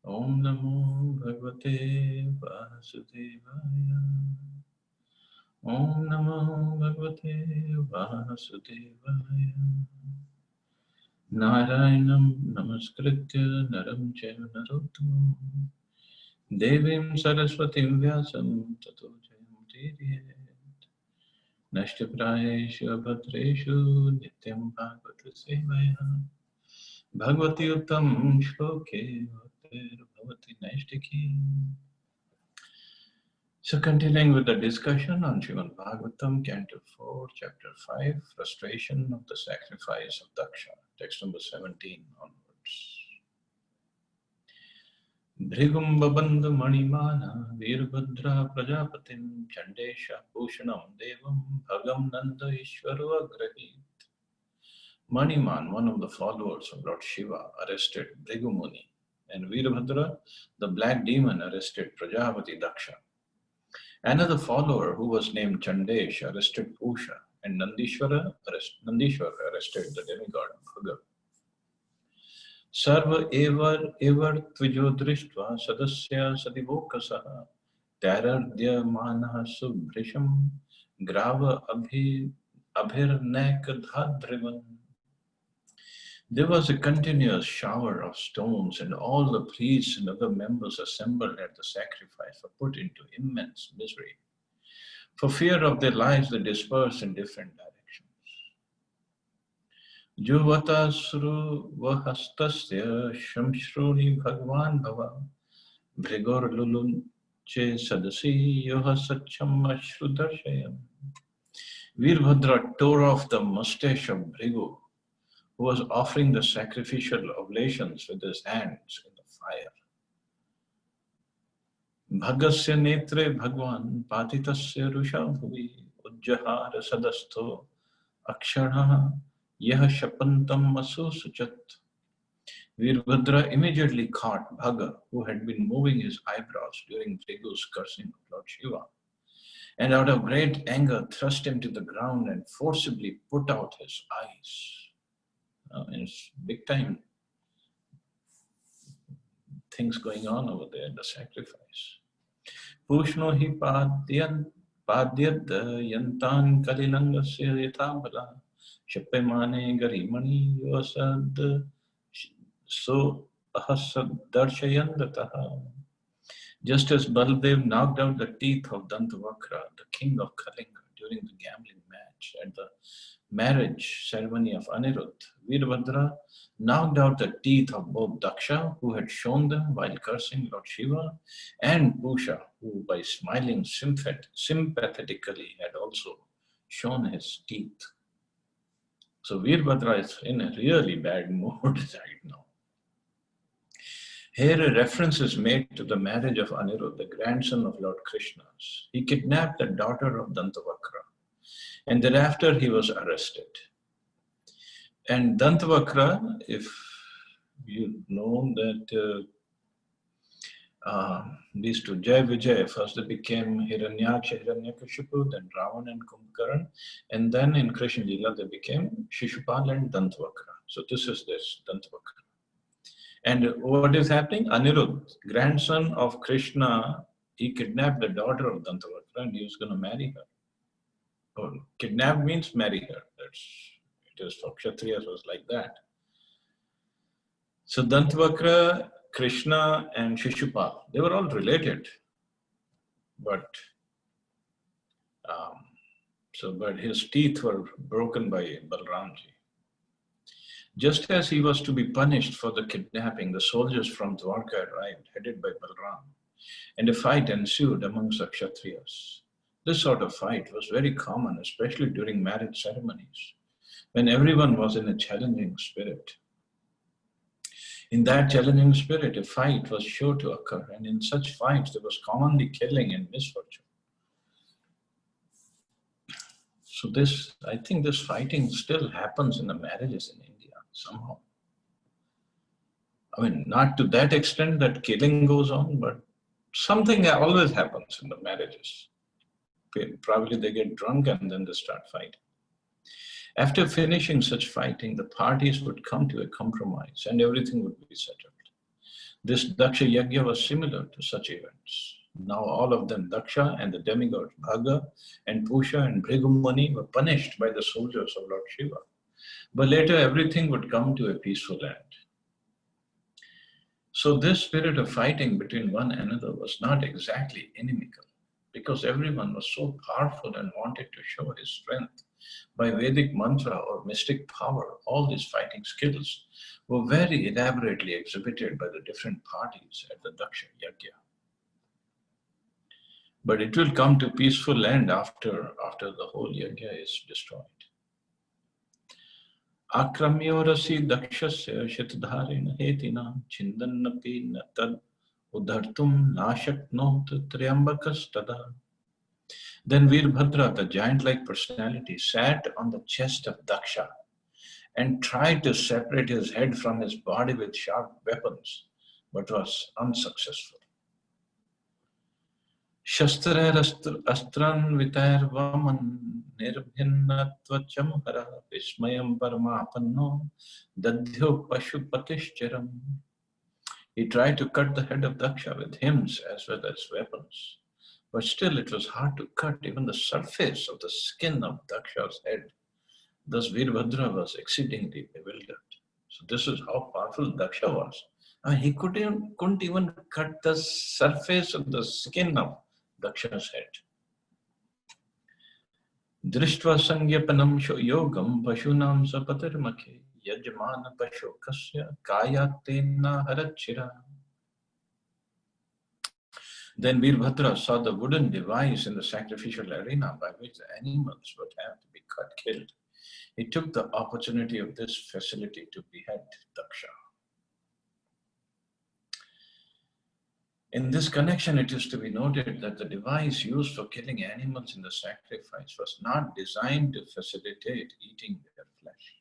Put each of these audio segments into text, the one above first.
Om Namo Bhagavate Vasudevaya. Om Namo Bhagavate Vasudevaya. Narayanam Namaskritya Naram Chaiva Narottamam Devim Saraswatim Vyasam Tato Jayamudiriye. Nashtaprayeshu Bhadreshu Nityam Bhagavata Sevaya Bhagavati Uttam Shloke Bhavati Naishtaki. So continuing with the discussion on Srimad Bhagavatam, Canto 4, Chapter 5, Frustration of the Sacrifice of Daksha, text number 17 onwards. Bhrigum babandhu manimana Virbhadra prajapatim Chandesha Bhushanam Devam Bhagam Nanda Ishwaro Agrahit. Maniman, one of the followers of Lord Shiva, arrested Bhrigu Muni, and Veerbhadra, the black demon, arrested Prajapati Daksha. Another follower who was named Chandesh arrested Pusha, and Nandishwara arrested the demigod Bhaga. Sarva evar tvijo drishtva sadasya sadivokasa tarardya manah subhrisham grava abhirnekadhadrivan. There was a continuous shower of stones, and all the priests and other members assembled at the sacrifice were put into immense misery. For fear of their lives, they dispersed in different directions. Juvatasru vahastasya shamshruni bhagwan bhava bhrigor lulunche sadasi yoha sacham ashrudarshayam. Veerbhadra tore off the mustache of Bhrigu, who was offering the sacrificial oblations with his hands in the fire. Bhagasya netre bhagwan patitasya rusha bhuvi ujjahara sadastho akshana yah shapantam asu suchat. Veerbhadra immediately caught Bhaga, who had been moving his eyebrows during Bhrigu's cursing of Lord Shiva, and out of great anger thrust him to the ground and forcibly put out his eyes. It's big time things going on over there in the sacrifice. Pushno hi padyad yantan kalilangasya yatabala shappemane garimani yosad so ahasad darshayandataha. Just as Baldev knocked out the teeth of Dantavakra, the king of Kalinga, during the gambling match at the marriage ceremony of Anirudh, Veerbhadra knocked out the teeth of both Daksha, who had shown them while cursing Lord Shiva, and Pusha, who by smiling sympathetically had also shown his teeth. So Veerbhadra is in a really bad mood right now. Here a reference is made to the marriage of Anirudh, the grandson of Lord Krishna. He kidnapped the daughter of Dantavakra, and thereafter he was arrested. And Dantavakra, if you know that these two, Jai Vijay, first they became Hiranyaksha, Hiranyakashipu, then Ravan and Kumbhakaran, and then in Krishna Lila they became Shishupal and Dantavakra. So this is this Dantavakra. And what is happening? Anirudh, grandson of Krishna, he kidnapped the daughter of Dantavakra and he was going to marry her. Oh, kidnap means marry her. It is for Kshatriyas was like that. So Dantavakra, Krishna and Shishupal, they were all related. But his teeth were broken by Balramji. Just as he was to be punished for the kidnapping, the soldiers from Dwarka arrived, headed by Balram, and a fight ensued amongst the Kshatriyas. This sort of fight was very common, especially during marriage ceremonies, when everyone was in a challenging spirit. In that challenging spirit, a fight was sure to occur, and in such fights there was commonly killing and misfortune. So I think this fighting still happens in the marriages in India somehow. I mean, not to that extent that killing goes on, but something always happens in the marriages. Probably they get drunk and then they start fighting. After finishing such fighting, the parties would come to a compromise and everything would be settled. This Daksha Yajna was similar to such events. Now all of them, Daksha and the demigods Bhaga and Pusha and Bhrigumani, were punished by the soldiers of Lord Shiva. But later everything would come to a peaceful end. So this spirit of fighting between one another was not exactly inimical, because everyone was so powerful and wanted to show his strength. By Vedic mantra or mystic power, all these fighting skills were very elaborately exhibited by the different parties at the Daksha Yajna. But it will come to peaceful end after the whole yajna is destroyed. Akramyorasi dakshasya shatadharena hetina chindannapi natad udhartum nashaknot triambakas tada. Then Veerbhadra, the giant-like personality, sat on the chest of Daksha and tried to separate his head from his body with sharp weapons, but was unsuccessful. Shastrer astran vitair vaman nirbhinnatva hara vismayam paramapanno dadhyo pashupatishcharam. He tried to cut the head of Daksha with hymns as well as weapons. But still it was hard to cut even the surface of the skin of Daksha's head. Thus Veerbhadra was exceedingly bewildered. So this is how powerful Daksha was. I mean, he couldn't even cut the surface of the skin of Daksha's head. Drishtva sangyapanam yogam pashunam sapatirmakhe yajmana pashokasya kayatena harachira. Then Veerbhadra saw the wooden device in the sacrificial arena by which the animals would have to be killed. He took the opportunity of this facility to behead Daksha. In this connection, it is to be noted that the device used for killing animals in the sacrifice was not designed to facilitate eating their flesh.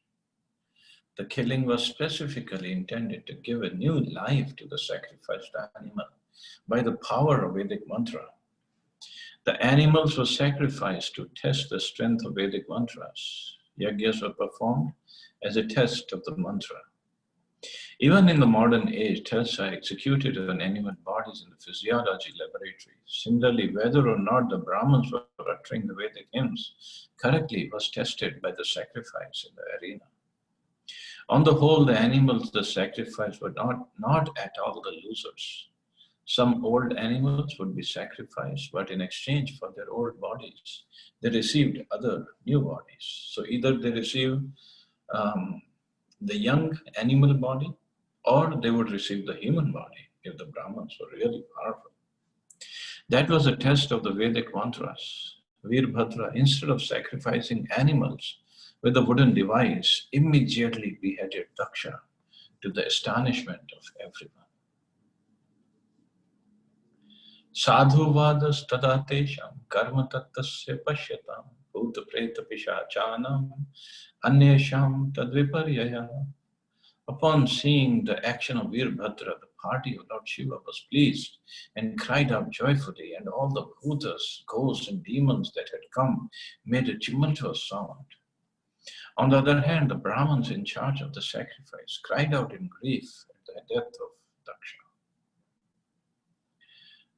The killing was specifically intended to give a new life to the sacrificed animal by the power of Vedic mantra. The animals were sacrificed to test the strength of Vedic mantras. Yajnas were performed as a test of the mantra. Even in the modern age, tests are executed on animal bodies in the physiology laboratory. Similarly, whether or not the Brahmins were uttering the Vedic hymns correctly was tested by the sacrifice in the arena. On the whole, the animals the sacrifice were not at all the losers. Some old animals would be sacrificed, but in exchange for their old bodies, they received other new bodies. So either they received the young animal body, or they would receive the human body if the Brahmins were really powerful. That was a test of the Vedic mantras. Veerbhadra, instead of sacrificing animals with a wooden device, immediately beheaded Daksha to the astonishment of everyone. Sadhuvadas tadatesham karma tattasya pashyatam bhuta preta pishachanam anyesham tadviparyaya. Upon seeing the action of Veerbhadra, the party of Lord Shiva was pleased and cried out joyfully, and all the bhutas, ghosts and demons that had come made a tumultuous sound. On the other hand, the Brahmins in charge of the sacrifice cried out in grief at the death of Daksha.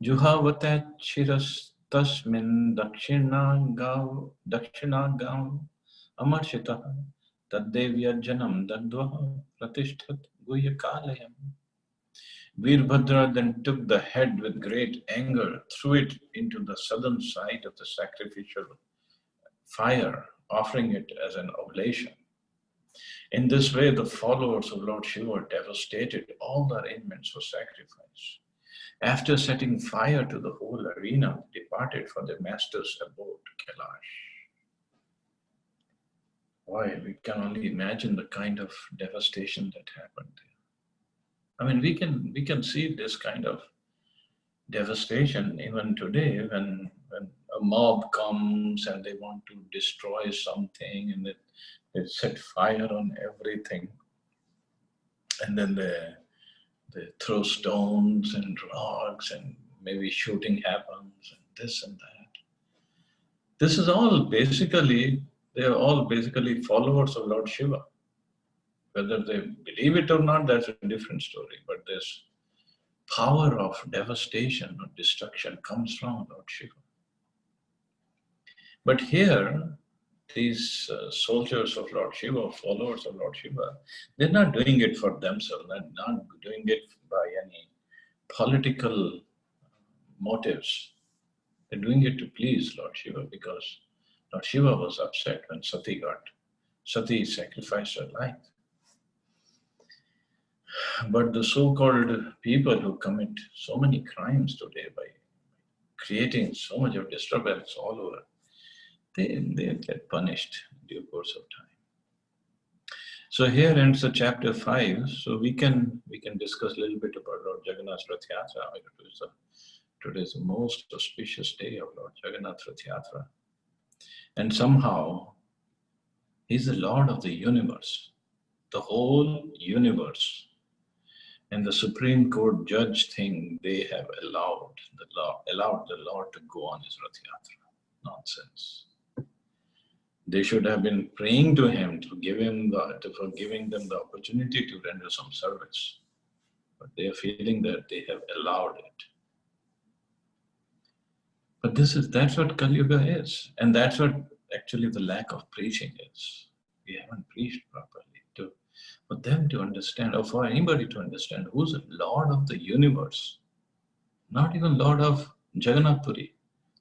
Juhavatat shiras tasmin dakshina gav amarshita taddevya janam dadvaha pratishtat guyakalayam. Veerbhadra then took the head with great anger, threw it into the southern side of the sacrificial fire, offering it as an oblation. In this way, the followers of Lord Shiva devastated all the arrangements for sacrifice. After setting fire to the whole arena, they departed for their master's abode, Kailash. Why, we can only imagine the kind of devastation that happened there. I mean, we can see this kind of devastation even today when a mob comes and they want to destroy something, and they set fire on everything, and then they throw stones and rocks, and maybe shooting happens and this and that. This is all basically, they are all basically followers of Lord Shiva. Whether they believe it or not, that's a different story. But power of devastation or destruction comes from Lord Shiva. But here, these soldiers of Lord Shiva, followers of Lord Shiva, they're not doing it for themselves. They're not doing it by any political motives. They're doing it to please Lord Shiva, because Lord Shiva was upset when Sati sacrificed her life. But the so-called people who commit so many crimes today by creating so much of disturbance all over, they get punished in due course of time. So here ends the chapter 5. So we can discuss a little bit about Lord Jagannath's Rath Yatra. Today is the most auspicious day of Lord Jagannath's Rath Yatra. And somehow, he's the Lord of the universe, the whole universe. And the Supreme Court judge thing, they have allowed the Lord to go on his Rath Yatra. Nonsense. They should have been praying to him for giving them the opportunity to render some service. But they are feeling that they have allowed it. But that's what Kali Yuga is. And that's what actually the lack of preaching is. We haven't preached properly for them to understand, or for anybody to understand, who's the Lord of the universe. Not even Lord of Jagannath Puri,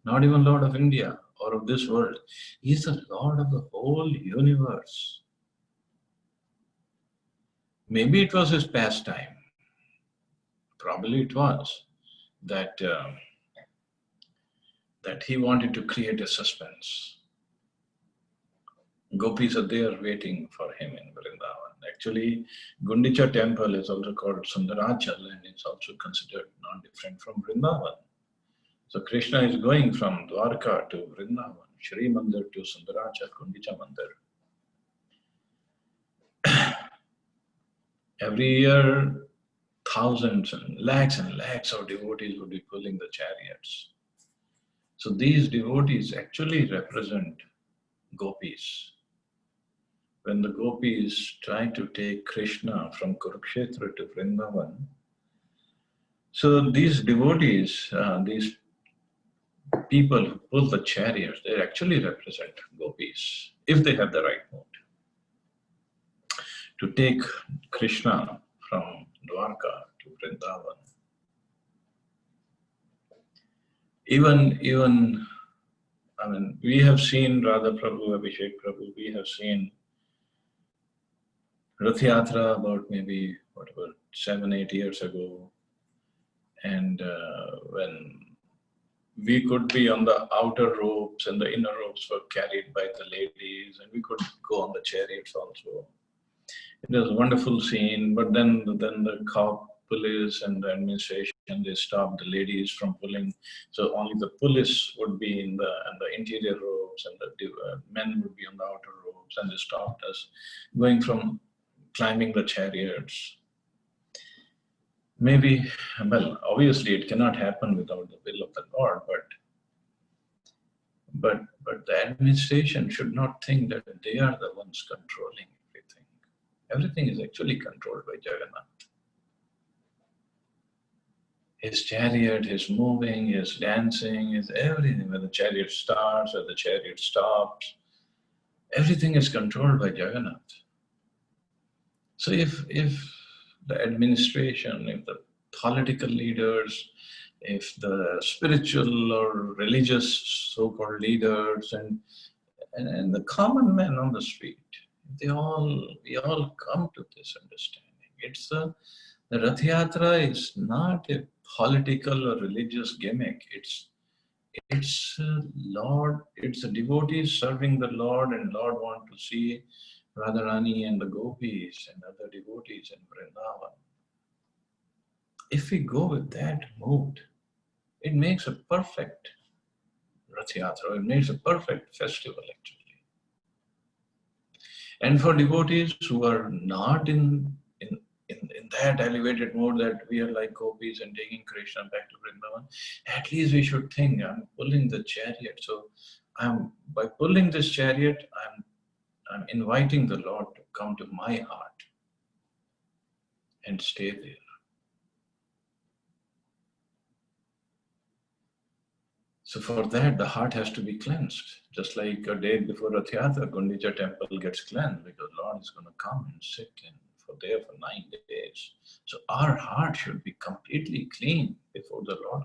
not even Lord of India or of this world. He's the Lord of the whole universe. Maybe it was his pastime. Probably it was that he wanted to create a suspense. Gopis are there waiting for him in Vrindavan. Actually, Gundicha temple is also called Sundarachal, and it's also considered not different from Vrindavan. So Krishna is going from Dwarka to Vrindavan, Shri Mandir to Sundarachal, Gundicha Mandir. Every year, thousands and lakhs of devotees would be pulling the chariots. So these devotees actually represent gopis. When the gopis try to take Krishna from Kurukshetra to Vrindavan, so these devotees, these people who pull the chariots, they actually represent gopis, if they have the right mood. To take Krishna from Dwarka to Vrindavan. Even, I mean, we have seen Radha Prabhu, Abhishek Prabhu, we have seen Rath Yatra about maybe, 7-8 years ago. And when we could be on the outer ropes and the inner ropes were carried by the ladies, and we could go on the chariots also. It was a wonderful scene, but then the cop, police and the administration, they stopped the ladies from pulling. So only the police would be in the interior ropes, and the men would be on the outer ropes, and they stopped us going from climbing the chariots. Maybe, well, obviously it cannot happen without the will of the Lord, but the administration should not think that they are the ones controlling everything. Everything is actually controlled by Jagannath. His chariot, his moving, his dancing, his everything. When the chariot starts or the chariot stops, everything is controlled by Jagannath. So if the administration, if the political leaders, if the spiritual or religious so-called leaders and the common man on the street, we all come to this understanding. It's the Rath Yatra is not a political or religious gimmick. It's Lord, it's the devotees serving the Lord, and Lord want to see Radharani and the gopis and other devotees in Vrindavan. If we go with that mood, it makes a perfect Rath Yatra, it makes a perfect festival actually. And for devotees who are not in that elevated mode that we are like gopis and taking Krishna back to Vrindavan, at least we should think, I'm pulling the chariot. So by pulling this chariot, I'm inviting the Lord to come to my heart and stay there. So for that, the heart has to be cleansed. Just like a day before Rath Yatra, Gundicha temple gets cleansed because Lord is going to come and sit in for 9 days. So our heart should be completely clean before the Lord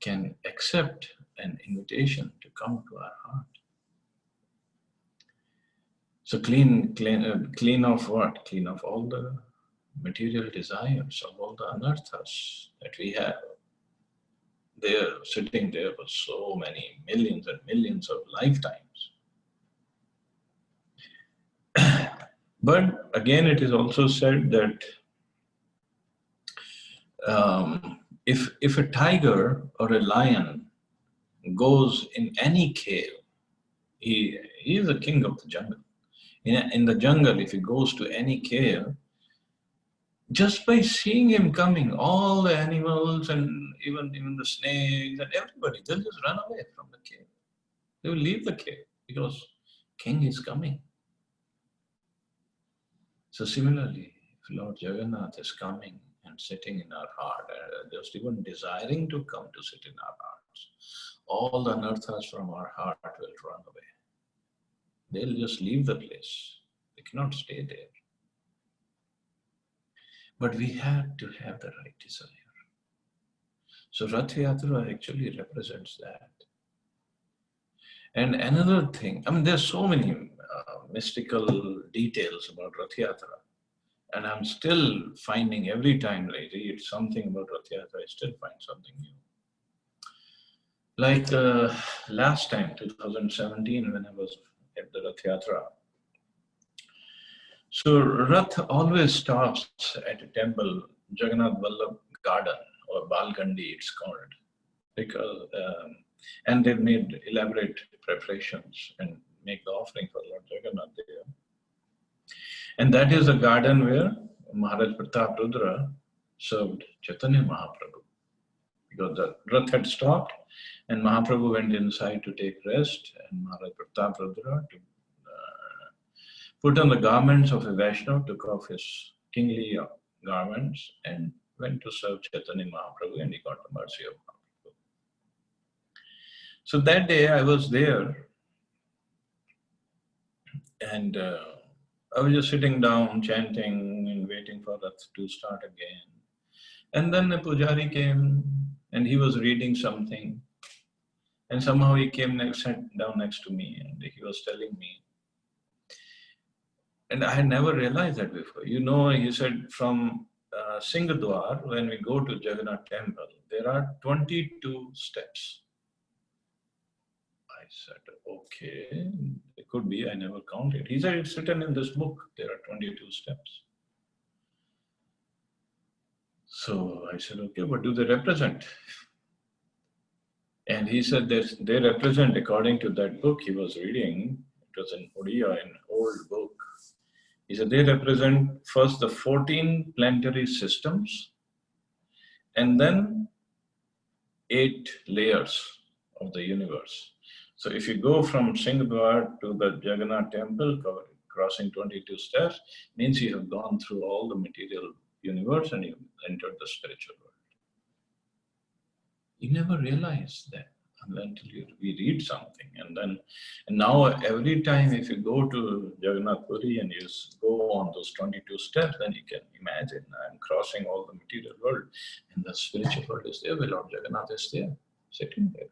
can accept an invitation to come to our heart. So clean of what? Clean of all the material desires, of all the anarthas that we have. They're sitting there for so many millions and millions of lifetimes. But again, it is also said that if a tiger or a lion goes in any cave, he is the king of the jungle. In the jungle, if he goes to any cave, just by seeing him coming, all the animals and even the snakes and everybody, they'll just run away from the cave. They will leave the cave because king is coming. So similarly, if Lord Jagannath is coming and sitting in our heart, just even desiring to come to sit in our hearts, all the anarthas from our heart will run away. They'll just leave the place. They cannot stay there. But we have to have the right desire. So Rath Yatra actually represents that. And another thing, I mean, there's so many mystical details about Rath Yatra. And I'm still finding every time I read something about Rath Yatra, I still find something new. Like last time, 2017, when I was at the Rath Yatra. So Rath always stops at a temple, Jagannath Vallabh Garden, or Balgandi it's called. Because, and they've made elaborate preparations and make the offering for Lord Jagannath there. And that is the garden where Maharaj Pratap Rudra served Chaitanya Mahaprabhu. Because the Rath had stopped and Mahaprabhu went inside to take rest, and Maharaj Pratap Rudra put on the garments of a Vaishnava, took off his kingly garments and went to serve Chaitanya Mahaprabhu, and he got the mercy of Mahaprabhu. So that day I was there, and I was just sitting down, chanting and waiting for Rath to start again. And then the Pujari came and he was reading something. And somehow he came sat down next to me and he was telling me. And I had never realized that before. You know, he said from Singadwar, when we go to Jagannath temple, there are 22 steps. I said, okay, it could be, I never counted. He said, it's written in this book, there are 22 steps. So I said, okay, what do they represent? And he said that they represent, according to that book he was reading, it was in Odia, an old book. He said they represent first the 14 planetary systems and then 8 layers of the universe. So if you go from Singadwar to the Jagannath temple, crossing 22 steps, means you have gone through all the material universe and you entered the spiritual world. You never realize that until we read something. And now every time if you go to Jagannath Puri and you go on those 22 steps, then you can imagine I'm crossing all the material world and the spiritual world is there, where Lord Jagannath is there, sitting there.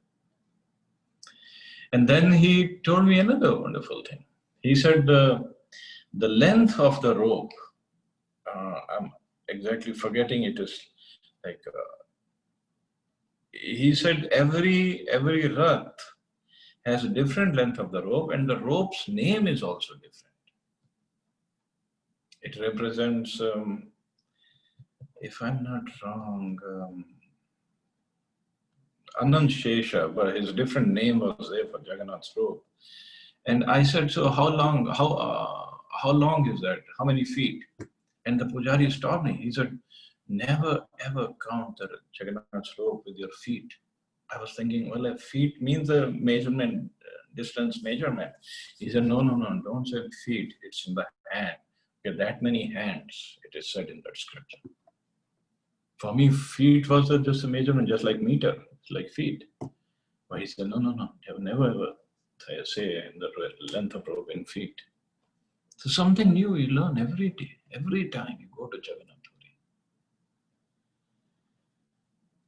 And then he told me another wonderful thing. He said the length of the rope, I'm exactly forgetting, it is like, he said every Rath has a different length of the rope, and the rope's name is also different. It represents, if I'm not wrong, Anand Shesha, but his different name was there for Jagannath's rope. And I said, so how long is that? How many feet? And the Pujari stopped me. He said, never ever count the Jagannath's rope with your feet. I was thinking, well, a feet means a measurement, distance measurement. He said, no, don't say feet, it's in the hand. Okay, that many hands, it is said in that scripture. For me, feet was just a measurement, just like meter, it's like feet. But he said, no, they have never ever say in the length of rope in feet. So something new you learn every day, every time you go to Jagannath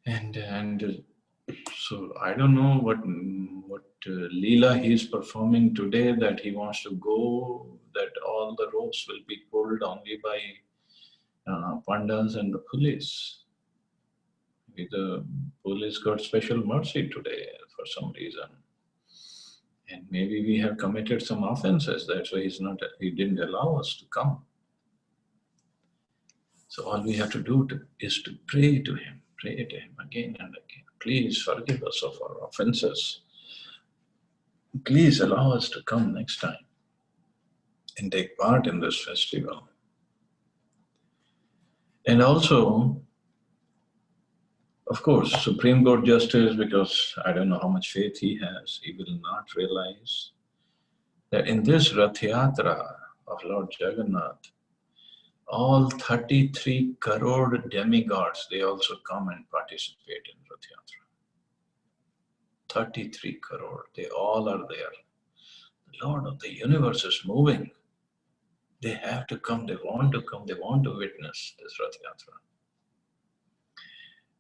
Puri. And so I don't know what Leela he's performing today, that he wants to go, that all the ropes will be pulled only by pandas and the police. The police got special mercy today for some reason. And maybe we have committed some offenses. That's why he didn't allow us to come. So all we have to do is to pray to him again and again. Please forgive us of our offenses. Please allow us to come next time and take part in this festival. And also, of course, Supreme Court Justice, because I don't know how much faith he has, he will not realize that in this Rath Yatra of Lord Jagannath, all 33 crore demigods, they also come and participate in Rath Yatra. 33 crore, they all are there. The Lord of the universe is moving. They have to come, they want to come, they want to witness this Rath Yatra.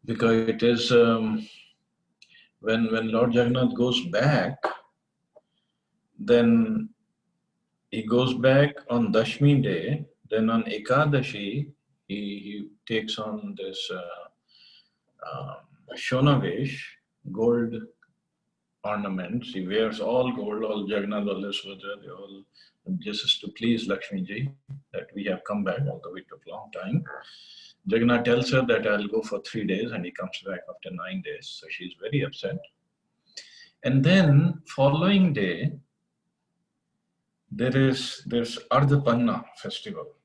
Because it is, when Lord Jagannath goes back, then he goes back on Dashmi day, then on Ekadashi, he takes on this Shonavesh, gold ornaments. He wears all gold, all Jagannath, all Subhadra, they all, this is to please Lakshmi Ji, that we have come back, although it took a long time. Jagannath tells her that I'll go for 3 days, and he comes back after 9 days. So she's very upset. And then following day, there's Ardhapanna festival.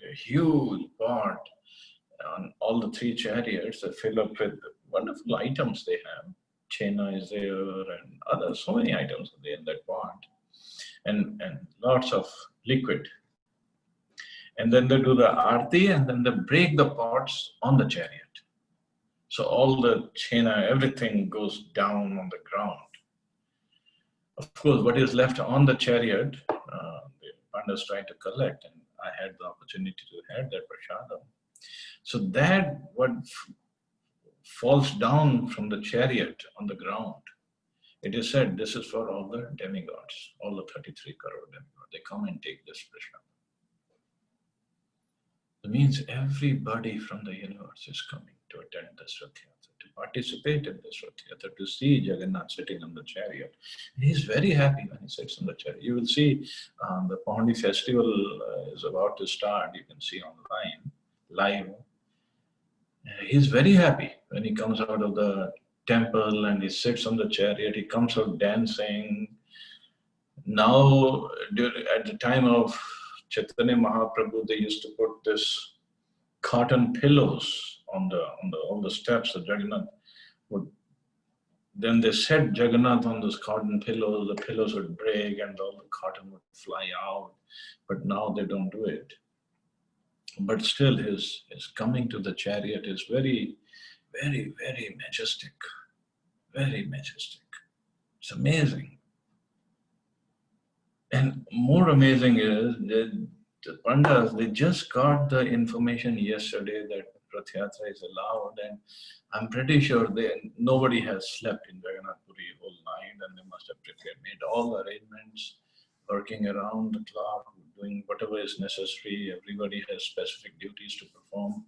A huge pot on all the 3 chariots that fill up with wonderful items they have. Chena is there and other, so many items are there in that pot. And lots of liquid. And then they do the arti, and then they break the pots on the chariot. So all the chena, everything goes down on the ground. Of course, what is left on the chariot, the pandas try to collect, and I had the opportunity to have that prasadam. So that what falls down from the chariot on the ground, it is said this is for all the demigods, all the 33 crore demigods. They come and take this prasadam. It means everybody from the universe is coming to attend this Rath Yatra, to participate in this Rath Yatra, to see Jagannath sitting on the chariot. He is very happy when he sits on the chariot. You will see the Pahandi festival is about to start. You can see online, live. He's very happy when he comes out of the temple and he sits on the chariot. He comes out dancing. Now, at the time of Chaitanya Mahaprabhu, they used to put this cotton pillows on all the steps of Jagannath. Then they set Jagannath on those cotton pillows. The pillows would break and all the cotton would fly out. But now they don't do it. But still, his coming to the chariot is very, very, very majestic. Very majestic. It's amazing. And more amazing is that the Pandas, they just got the information yesterday that Rath Yatra is allowed, and I'm pretty sure nobody has slept in Jagannath Puri whole night, and they must have made all the arrangements, working around the clock, doing whatever is necessary. Everybody has specific duties to perform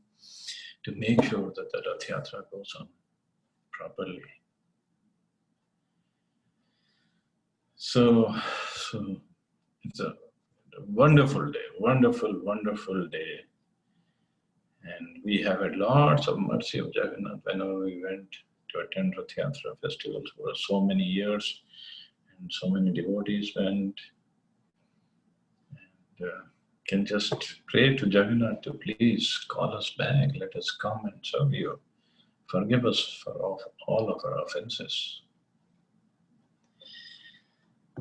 to make sure that the Rath Yatra goes on properly. So it's a wonderful day, wonderful, wonderful day. And we have had lots of mercy of Jagannath whenever we went to attend Rath Yatra festivals for so many years, and so many devotees went. And can just pray to Jagannath to please call us back, let us come and serve you. Forgive us for all of our offenses.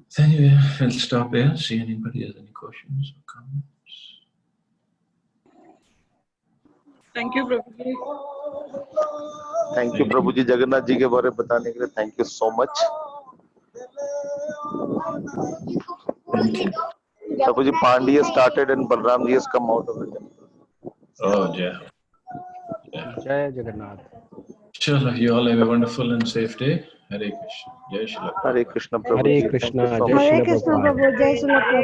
So anyway, we'll stop here. See anybody has any questions or comments. Thank you, Prabhuji. Thank you Prabhu ji Jagannath ji के बारे में बताने के लिए, thank you so much. Thank you. Prabhu ji Pandya started and Balram ji has come out of it. Oh, yeah. जय Jagannath. Chalo, you all have a wonderful and safe day. Hare Krishna. Jai Shri Hare Prabhupada. Krishna Prabhu Hare ji, Krishna, thank you so Jai much. Hare Srila Krishna Prabhupada. Prabhu, Jai Shri Prabhu.